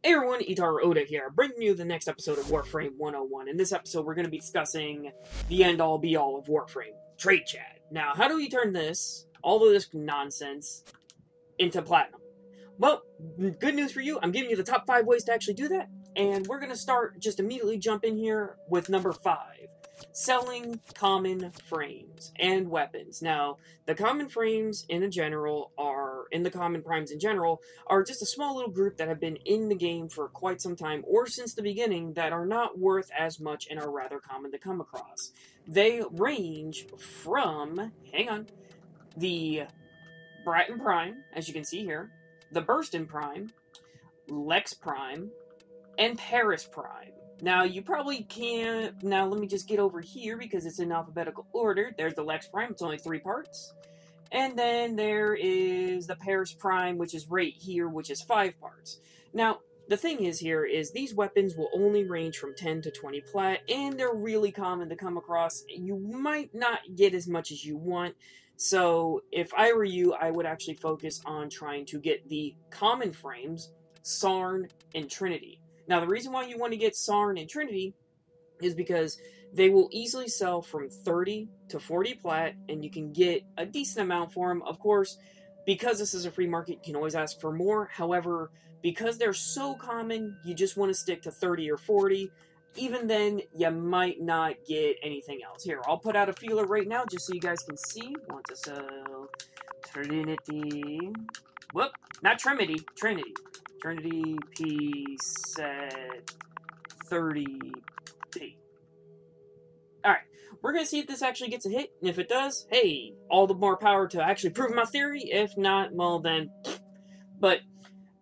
Hey everyone, Ittarra here, bringing you the next episode of Warframe 101. In this episode, we're going to be discussing the end-all be-all of Warframe, Trade Chat. Now, how do we turn all of this nonsense, into platinum? Well, good news for you, I'm giving you the top 5 ways to actually do that, and we're going to just immediately jump in here with number 5. Selling common frames and weapons. Now, the common frames in the common primes in general, are just a small little group that have been in the game for quite some time, or since the beginning, that are not worth as much and are rather common to come across. They range from, the Bratton Prime, as you can see here, the Burston Prime, Lex Prime, and Paris Prime. Now, you probably can't... Now, let me just get over here, because it's in alphabetical order. There's the Lex Prime. It's only 3 parts. And then there is the Paris Prime, which is right here, which is 5 parts. Now, the thing is here is these weapons will only range from 10 to 20 plat, and they're really common to come across. You might not get as much as you want. So, if I were you, I would actually focus on trying to get the common frames, Sarn and Trinity. Now, the reason why you want to get Sarn and Trinity is because they will easily sell from 30 to 40 plat, and you can get a decent amount for them. Of course, because this is a free market, you can always ask for more. However, because they're so common, you just want to stick to 30 or 40. Even then, you might not get anything else. Here, I'll put out a feeler right now just so you guys can see. Want to sell Trinity. Whoop, not Trinity. Trinity P set 30P. Alright, we're going to see if this actually gets a hit, and if it does, hey, all the more power to actually prove my theory. If not, well then, but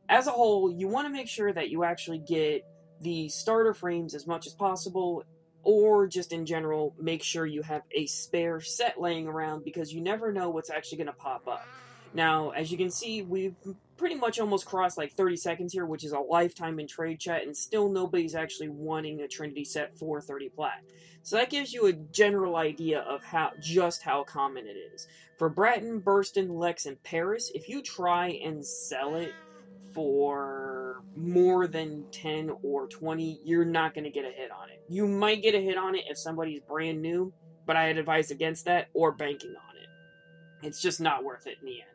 as a whole, you want to make sure that you actually get the starter frames as much as possible, or just in general, make sure you have a spare set laying around, because you never know what's actually going to pop up. Now, as you can see, we've pretty much almost crossed like 30 seconds here, which is a lifetime in Trade Chat, and still nobody's actually wanting a Trinity set for 30 plat. So that gives you a general idea of just how common it is. For Bratton, Burston, Lex, and Paris, if you try and sell it for more than 10 or 20, you're not going to get a hit on it. You might get a hit on it if somebody's brand new, but I'd advise against that or banking on it. It's just not worth it in the end.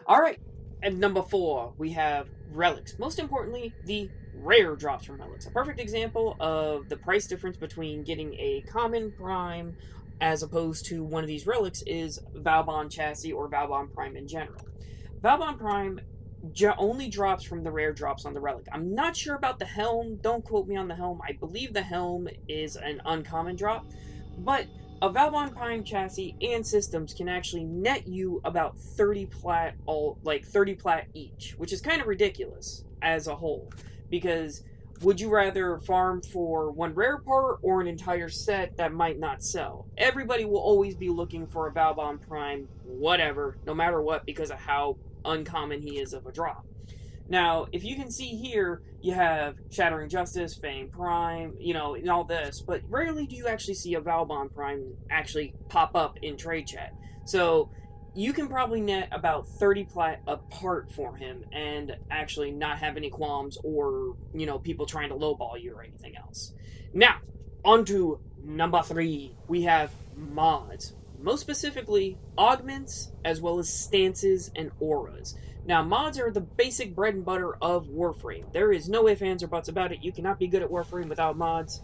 Alright, at number 4, we have relics. Most importantly, the rare drops from relics. A perfect example of the price difference between getting a common prime as opposed to one of these relics is Valbon Chassis or Valbon Prime in general. Valbon Prime only drops from the rare drops on the relic. I'm not sure about the helm. Don't quote me on the helm. I believe the helm is an uncommon drop, but a Valbon Prime chassis and systems can actually net you about 30 plat, 30 plat each, which is kind of ridiculous as a whole. Because would you rather farm for one rare part or an entire set that might not sell? Everybody will always be looking for a Valbon Prime, whatever, no matter what, because of how uncommon he is of a drop. Now, if you can see here, you have Shattering Justice, Fang Prime, and all this, but rarely do you actually see a Valbon Prime actually pop up in Trade Chat. So, you can probably net about 30 plat apart for him and actually not have any qualms or, people trying to lowball you or anything else. Now, on to number 3. We have mods. Most specifically, augments, as well as stances and auras. Now, mods are the basic bread and butter of Warframe. There is no ifs, ands, or buts about it. You cannot be good at Warframe without mods.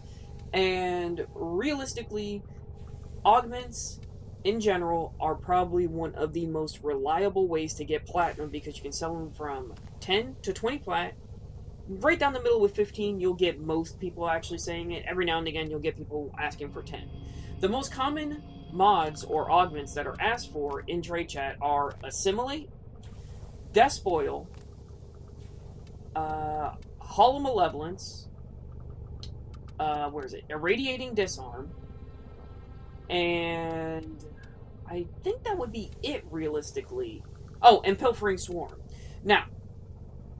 And realistically, augments, in general, are probably one of the most reliable ways to get platinum, because you can sell them from 10 to 20 plat. Right down the middle with 15, you'll get most people actually saying it. Every now and again, you'll get people asking for 10. The most common mods or augments that are asked for in Trade Chat are Assimilate, Despoil, Hollow Malevolence, Irradiating Disarm, and I think that would be it realistically. Oh, and Pilfering Swarm. Now,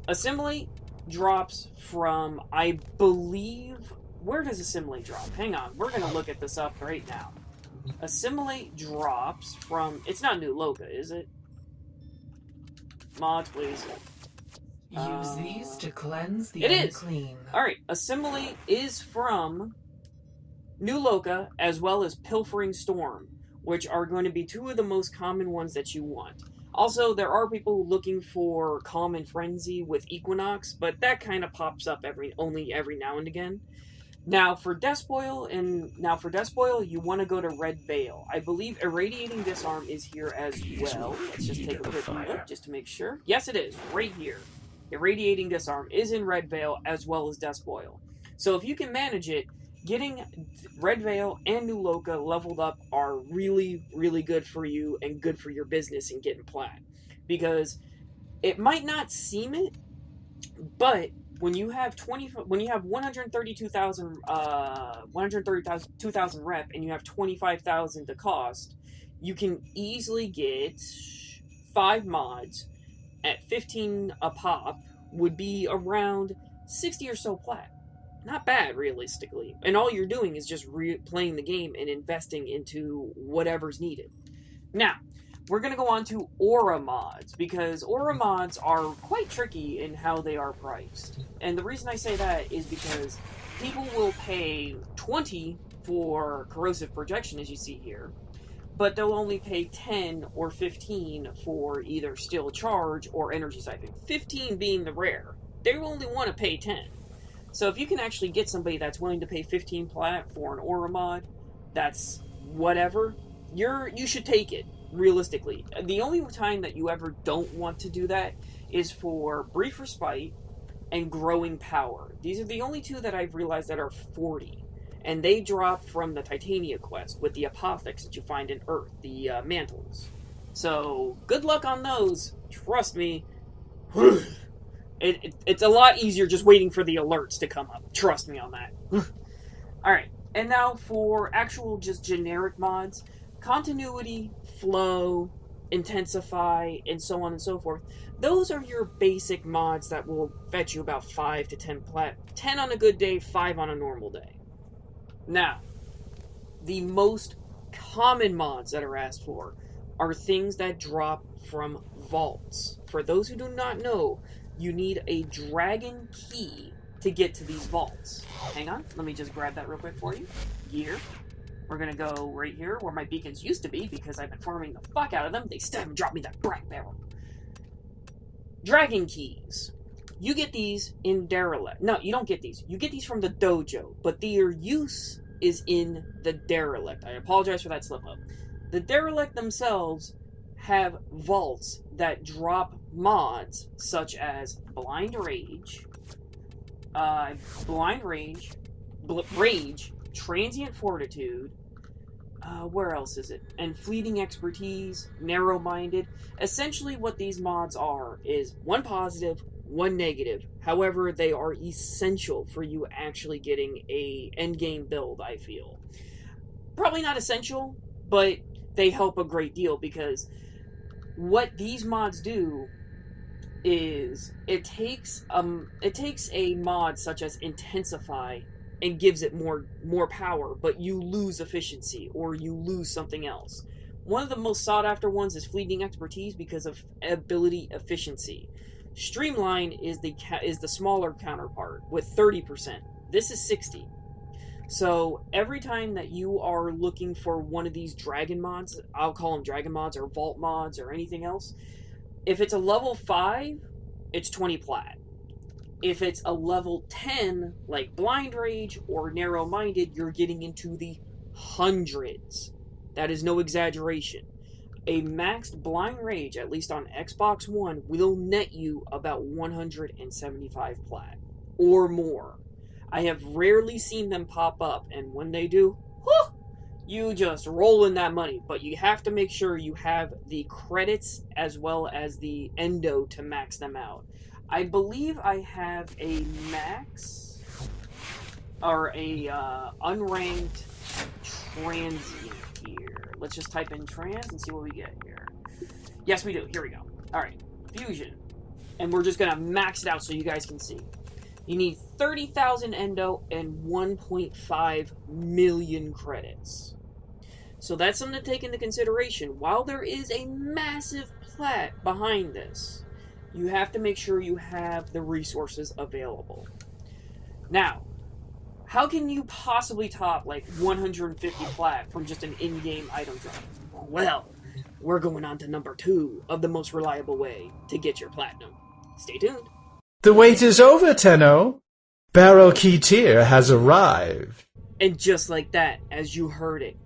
Assimilate drops from, I believe, where does Assimilate drop? Hang on, we're going to look at this up right now. Assimilate drops from, it's not new LOKA, is it? Mods, please. Use these to cleanse the unclean. Alright, Assimilate is from New LOKA as well as Pilfering Storm, which are going to be two of the most common ones that you want. Also, there are people looking for Calm and Frenzy with Equinox, but that kind of pops up only every now and again. Now for Despoil, you want to go to Red Veil. I believe Irradiating Disarm is here as well. Let's just take a quick look just to make sure. Yes, it is, right here. Irradiating Disarm is in Red Veil as well as Despoil. So if you can manage it, getting Red Veil and New LOKA leveled up are really, really good for you and good for your business and getting plat. Because it might not seem it, but when you have 132,000 rep and you have 25,000 to cost, you can easily get 5 mods at 15 a pop, would be around 60 or so plat. Not bad, realistically. And all you're doing is just playing the game and investing into whatever's needed. Now, we're going to go on to aura mods, because aura mods are quite tricky in how they are priced. And the reason I say that is because people will pay 20 for corrosive projection, as you see here, but they'll only pay 10 or 15 for either steel charge or energy siphon. 15 being the rare. They only want to pay 10. So if you can actually get somebody that's willing to pay 15 plat for an aura mod, that's whatever, you should take it, realistically. The only time that you ever don't want to do that is for Brief Respite and Growing Power. These are the only two that I've realized that are 40. And they drop from the Titania quest with the Apothecs that you find in Earth, the mantles. So, good luck on those. Trust me. It's a lot easier just waiting for the alerts to come up. Trust me on that. Alright, and now for actual just generic mods. Continuity, Flow, Intensify, and so on and so forth. Those are your basic mods that will fetch you about 5 to 10 plat. 10 on a good day, 5 on a normal day. Now, the most common mods that are asked for are things that drop from vaults. For those who do not know, you need a dragon key to get to these vaults. Hang on, let me just grab that real quick for you. Gear. We're gonna go right here where my beacons used to be because I've been farming the fuck out of them. They still haven't dropped me that black barrel. Dragon keys. You get these in Derelict. No, you don't get these. You get these from the dojo, but their use is in the Derelict. I apologize for that slip up. The Derelict themselves have vaults that drop mods such as Blind Rage, Transient Fortitude, where else is it? And Fleeting Expertise, Narrow-Minded. Essentially what these mods are is one positive, one negative. However, they are essential for you actually getting a endgame build, I feel. Probably not essential, but they help a great deal because what these mods do is it takes a mod such as Intensify and gives it more power, but you lose efficiency or you lose something else. One of the most sought after ones is Fleeting Expertise because of ability efficiency. Streamline is the smaller counterpart with 30%. This is 60. So every time that you are looking for one of these dragon mods, I'll call them dragon mods or vault mods or anything else, if it's a level 5, it's 20 plat. If it's a level 10, like Blind Rage or Narrow-Minded, you're getting into the hundreds. That is no exaggeration. A maxed Blind Rage, at least on Xbox One, will net you about 175 plat or more. I have rarely seen them pop up, and when they do, whew, you just roll in that money. But you have to make sure you have the credits as well as the endo to max them out. I believe I have a max, or a unranked transient here. Let's just type in trans and see what we get here. Yes, we do. Here we go. Alright, fusion. And we're just going to max it out so you guys can see. You need 30,000 endo and 1.5 million credits. So that's something to take into consideration. While there is a massive plat behind this, you have to make sure you have the resources available. Now, how can you possibly top like 150 plat from just an in-game item drop? Well, we're going on to number 2 of the most reliable way to get your platinum. Stay tuned. The wait is over, Tenno. Barrow Key Tier has arrived. And just like that, as you heard it,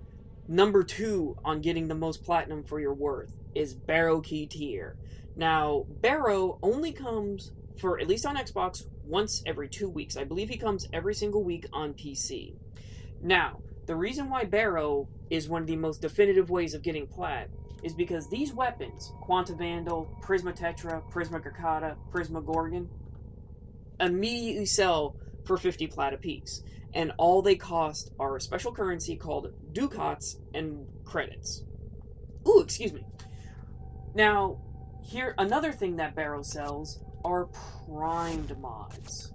number 2 on getting the most platinum for your worth is Barrow Key Tier. Now, Barrow only comes for, at least on Xbox, once every 2 weeks. I believe he comes every single week on PC. Now, the reason why Barrow is one of the most definitive ways of getting plat is because these weapons, Quanta Vandal, Prisma Tetra, Prisma Gurkata, Prisma Gorgon, immediately sell for 50 plat apiece. And all they cost are a special currency called ducats and credits. Ooh, excuse me. Now, here, another thing that Barrow sells are primed mods.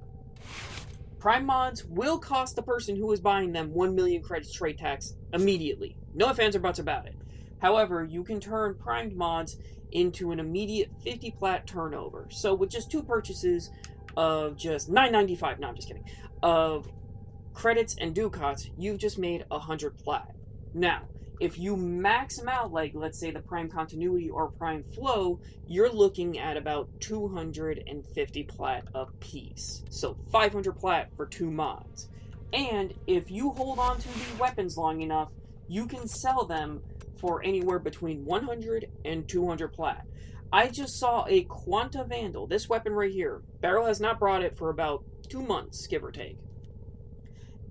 Prime mods will cost the person who is buying them 1 million credits trade tax immediately. No ifs, ands, or buts about it. However, you can turn primed mods into an immediate 50 plat turnover. So with just 2 purchases of just $9.95, no, I'm just kidding, of credits and ducats, you've just made 100 plat. Now, if you max them out, like let's say the Prime Continuity or Prime Flow, you're looking at about 250 plat a piece. So 500 plat for 2 mods. And if you hold on to the weapons long enough, you can sell them for anywhere between 100 and 200 plat. I just saw a Quanta Vandal, this weapon right here. Barrow has not brought it for about 2 months, give or take.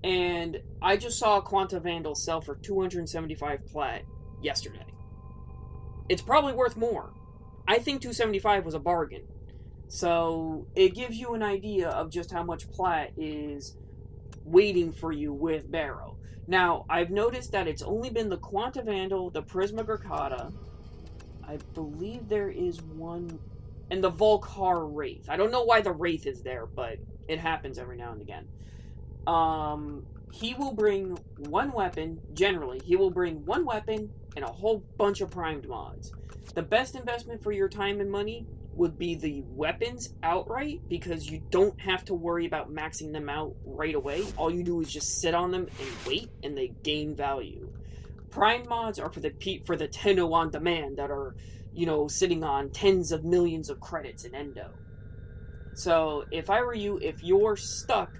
And I just saw a Quanta Vandal sell for 275 plat yesterday. It's probably worth more. I think 275 was a bargain. So it gives you an idea of just how much plat is waiting for you with Barrow. Now, I've noticed that it's only been the Quanta Vandal, the Prisma Gurkata, I believe there is one, and the Volcar Wraith. I don't know why the Wraith is there, but it happens every now and again. He will bring 1 weapon, generally, he will bring 1 weapon and a whole bunch of primed mods. The best investment for your time and money would be the weapons outright, because you don't have to worry about maxing them out right away. All you do is just sit on them and wait, and they gain value. Prime mods are for the Tenno on demand that are, you know, sitting on tens of millions of credits in Endo. So if I were you, if you're stuck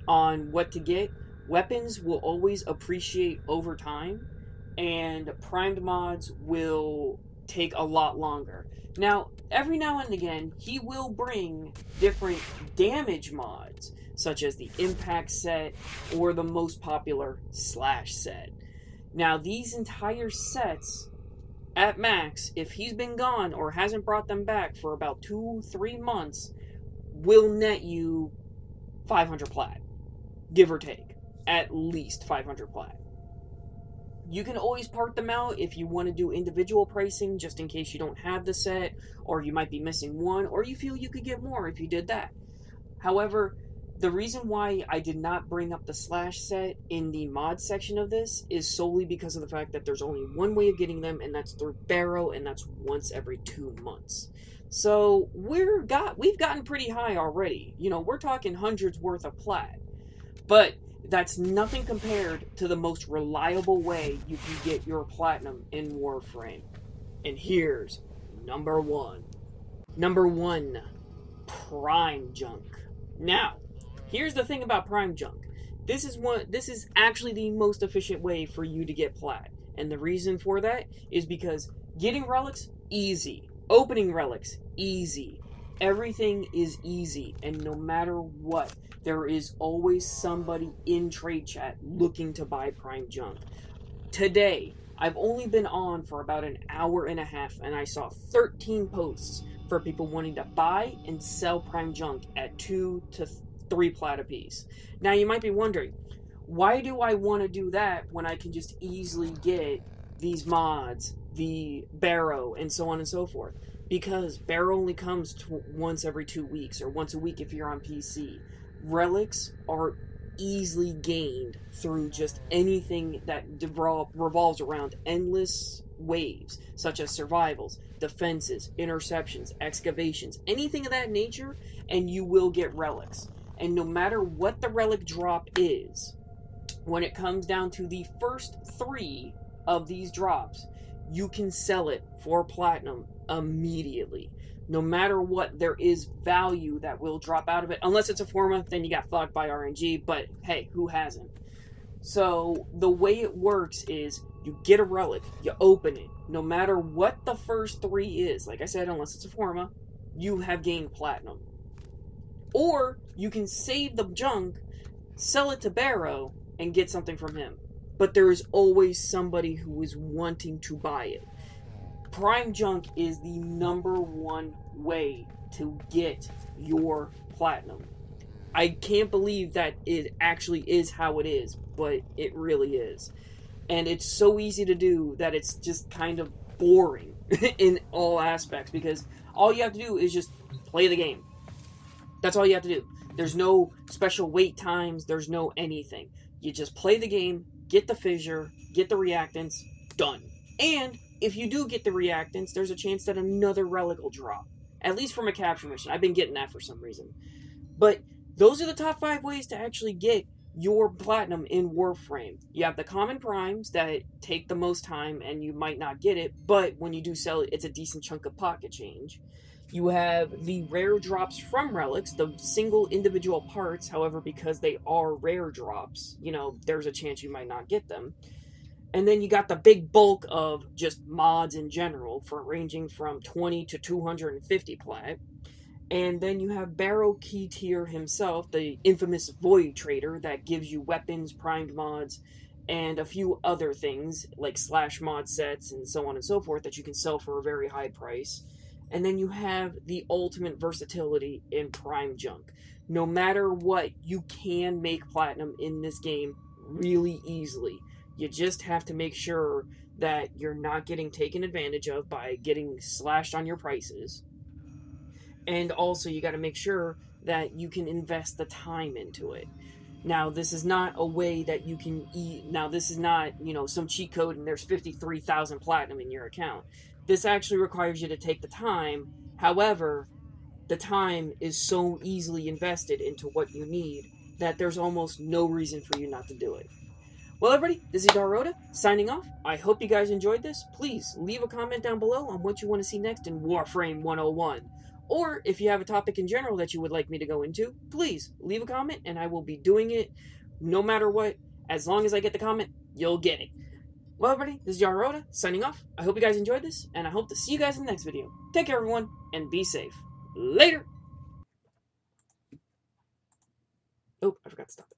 on what to get, weapons will always appreciate over time, and primed mods will take a lot longer. Now, every now and again, he will bring different damage mods, such as the Impact set or the most popular Slash set. Now, these entire sets, at max, if he's been gone or hasn't brought them back for about 2-3 months, will net you 500 plat. Give or take. At least 500 plat. You can always part them out if you want to do individual pricing, just in case you don't have the set, or you might be missing one, or you feel you could get more if you did that. However, the reason why I did not bring up the Slash set in the mod section of this is solely because of the fact that there's only one way of getting them, and that's through Barrow, and that's once every 2 months. So we've gotten pretty high already. You know, we're talking hundreds worth of plat. But that's nothing compared to the most reliable way you can get your platinum in Warframe. And here's number 1. Number 1, Prime Junk. Now, here's the thing about Prime Junk. This is actually the most efficient way for you to get plat. And the reason for that is because getting relics, easy. Opening relics, easy. Everything is easy, and no matter what, there is always somebody in trade chat looking to buy Prime Junk. Today, I've only been on for about an hour and a half, and I saw 13 posts for people wanting to buy and sell Prime Junk at 2 to 3 plat apiece. Now, you might be wondering, why do I want to do that when I can just easily get these mods, the Barrow, and so on and so forth? Because Barrow only comes once every 2 weeks, or once a week if you're on PC. Relics are easily gained through just anything that revolves around endless waves, such as survivals, defenses, interceptions, excavations, anything of that nature, and you will get relics. And no matter what the relic drop is, when it comes down to the first 3 of these drops, you can sell it for platinum immediately. No matter what, there is value that will drop out of it. Unless it's a Forma, then you got fucked by RNG, but hey, who hasn't? So the way it works is you get a relic, you open it. No matter what the first 3 is, like I said, unless it's a Forma, you have gained platinum. Or you can save the junk, sell it to Barrow, and get something from him. But there is always somebody who is wanting to buy it. Prime junk is the #1 way to get your platinum. I can't believe that it actually is how it is, but it really is. And it's so easy to do that it's just kind of boring in all aspects, because all you have to do is just play the game. That's all you have to do. There's no special wait times, there's no anything. You just play the game, get the fissure, get the reactants, done. And if you do get the reactants, there's a chance that another relic will drop. At least from a capture mission. I've been getting that for some reason. But those are the top 5 ways to actually get your platinum in Warframe. You have the common primes that take the most time and you might not get it, but when you do sell it, it's a decent chunk of pocket change. You have the rare drops from relics, the single individual parts, however, because they are rare drops, you know, there's a chance you might not get them. And then you got the big bulk of just mods in general, for ranging from 20 to 250 plat. And then you have Barrow Key Tier himself, the infamous Void Trader, that gives you weapons, primed mods, and a few other things, like slash mod sets and so on and so forth, that you can sell for a very high price. And then you have the ultimate versatility in prime junk. No matter what, you can make platinum in this game really easily. You just have to make sure that you're not getting taken advantage of by getting slashed on your prices. And also, you got to make sure that you can invest the time into it. Now, this is not a way that you can eat. Now, this is not, you know, some cheat code and there's 53,000 platinum in your account. This actually requires you to take the time. However, the time is so easily invested into what you need that there's almost no reason for you not to do it. Well, everybody, this is Ittarra signing off. I hope you guys enjoyed this. Please leave a comment down below on what you want to see next in Warframe 101. Or if you have a topic in general that you would like me to go into, please leave a comment and I will be doing it no matter what. As long as I get the comment, you'll get it. Well, everybody, this is Ittarra signing off. I hope you guys enjoyed this, and I hope to see you guys in the next video. Take care, everyone, and be safe. Later! Oh, I forgot to stop it.